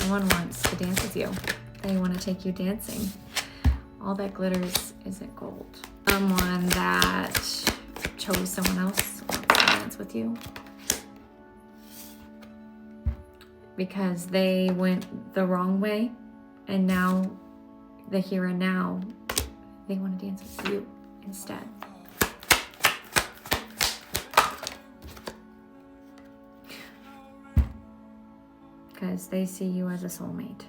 Someone wants to dance with you. They want to take you dancing. All that glitters isn't gold. Someone that chose someone else wants to dance with you because they went the wrong way, and now, the here and now, they want to dance with you instead. Because they see you as a soulmate.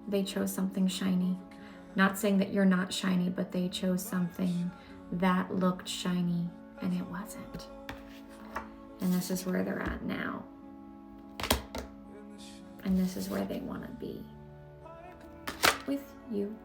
They chose something shiny. Not saying that you're not shiny, but they chose something that looked shiny and it wasn't. And this is where they're at now. And this is where they want to be. With you.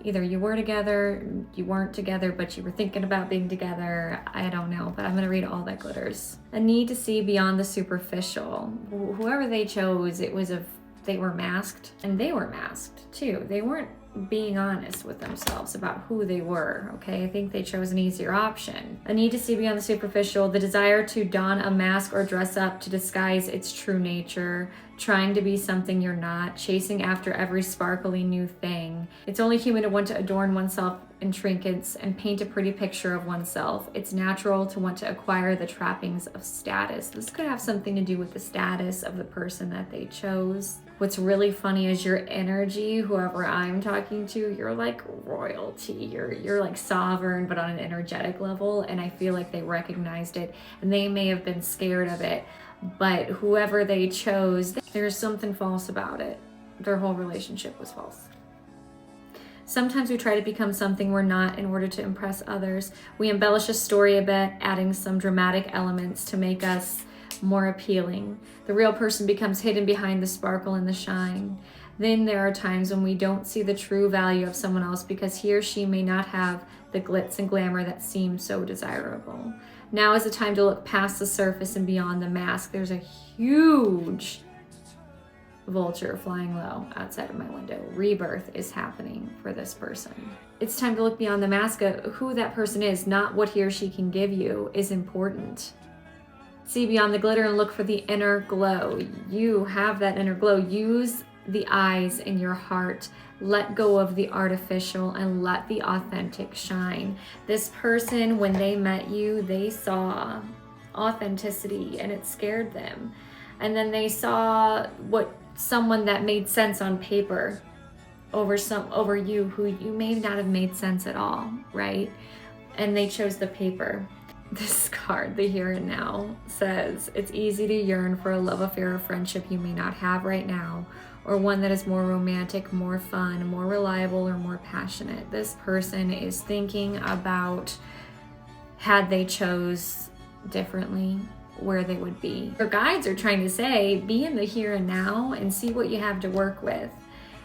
Either you were together, you weren't together, but you were thinking about being together. I don't know, but I'm going to read All That Glitters. A need to see beyond the superficial. Whoever they chose, they were masked, and they were masked too. They weren't being honest with themselves about who they were, okay? I think they chose an easier option. A need to see beyond the superficial, the desire to don a mask or dress up to disguise its true nature, trying to be something you're not, chasing after every sparkly new thing. It's only human to want to adorn oneself in trinkets and paint a pretty picture of oneself. It's natural to want to acquire the trappings of status. This could have something to do with the status of the person that they chose. What's really funny is your energy, whoever I'm talking to, you're like royalty. You're like sovereign, but on an energetic level. And I feel like they recognized it, and they may have been scared of it, but whoever they chose, there's something false about it. Their whole relationship was false. Sometimes we try to become something we're not in order to impress others. We embellish a story a bit, adding some dramatic elements to make us more appealing. The real person becomes hidden behind the sparkle and the shine. Then there are times when we don't see the true value of someone else because he or she may not have the glitz and glamour that seem so desirable. Now is the time to look past the surface and beyond the mask. There's a huge vulture flying low outside of my window. Rebirth is happening for this person. It's time to look beyond the mask of who that person is, not what he or she can give you is important. See beyond the glitter and look for the inner glow. You have that inner glow. Use the eyes in your heart. Let go of the artificial and let the authentic shine. This person, when they met you, they saw authenticity and it scared them. And then they saw someone that made sense on paper over you who you may not have made sense at all, right? And they chose the paper. This card, the here and now, says it's easy to yearn for a love affair or friendship you may not have right now, or one that is more romantic, more fun, more reliable, or more passionate. This person is thinking about, had they chose differently, where they would be. Your guides are trying to say, be in the here and now and see what you have to work with.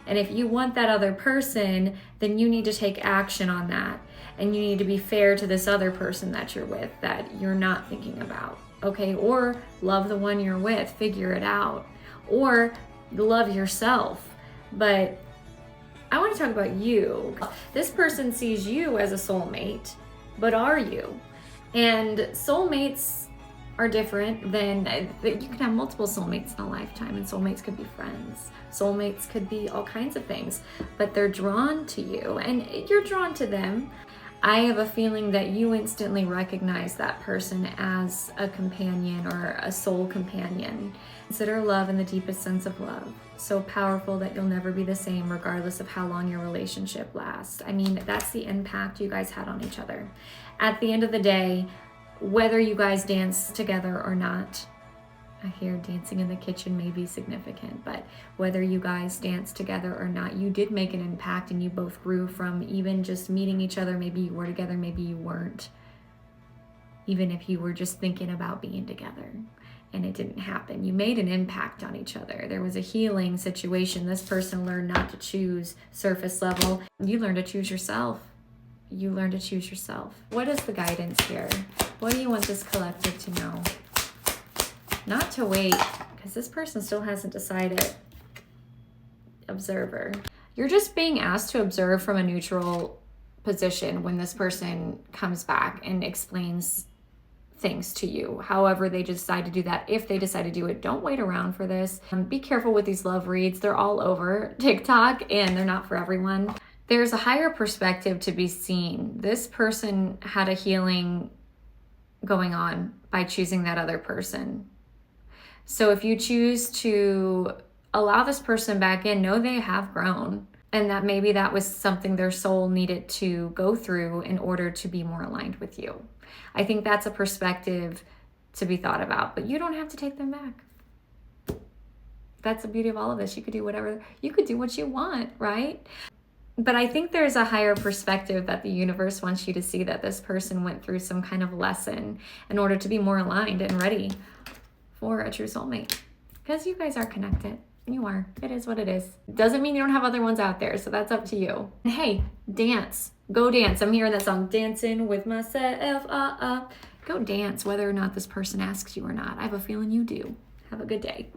And if you want that other person, then you need to take action on that. And you need to be fair to this other person that you're with, that you're not thinking about, okay? Or love the one you're with, figure it out. Or love yourself. But I want to talk about you. This person sees you as a soulmate, but are you? And soulmates are different than, you can have multiple soulmates in a lifetime, and soulmates could be friends. Soulmates could be all kinds of things, but they're drawn to you and you're drawn to them. I have a feeling that you instantly recognize that person as a companion or a soul companion. Consider love in the deepest sense of love. So powerful that you'll never be the same regardless of how long your relationship lasts. I mean, that's the impact you guys had on each other. At the end of the day, whether you guys dance together or not, I hear dancing in the kitchen may be significant, but whether you guys dance together or not, you did make an impact and you both grew from even just meeting each other. Maybe you were together, maybe you weren't. Even if you were just thinking about being together and it didn't happen, you made an impact on each other. There was a healing situation. This person learned not to choose surface level. You learned to choose yourself. You learned to choose yourself. What is the guidance here? What do you want this collective to know? Not to wait, because this person still hasn't decided. Observer. You're just being asked to observe from a neutral position when this person comes back and explains things to you, however they decide to do that. If they decide to do it, don't wait around for this. Be careful with these love reads. They're all over TikTok and they're not for everyone. There's a higher perspective to be seen. This person had a healing going on by choosing that other person. So if you choose to allow this person back in, know they have grown, and that maybe that was something their soul needed to go through in order to be more aligned with you. I think that's a perspective to be thought about, but you don't have to take them back. That's the beauty of all of this. You could do whatever, you could do what you want, right? But I think there's a higher perspective that the universe wants you to see, that this person went through some kind of lesson in order to be more aligned and ready for a true soulmate. Because you guys are connected. You are. It is what it is. Doesn't mean you don't have other ones out there, so that's up to you. And hey, dance. Go dance. I'm hearing that song, Dancing with Myself. Go dance, whether or not this person asks you or not. I have a feeling you do. Have a good day.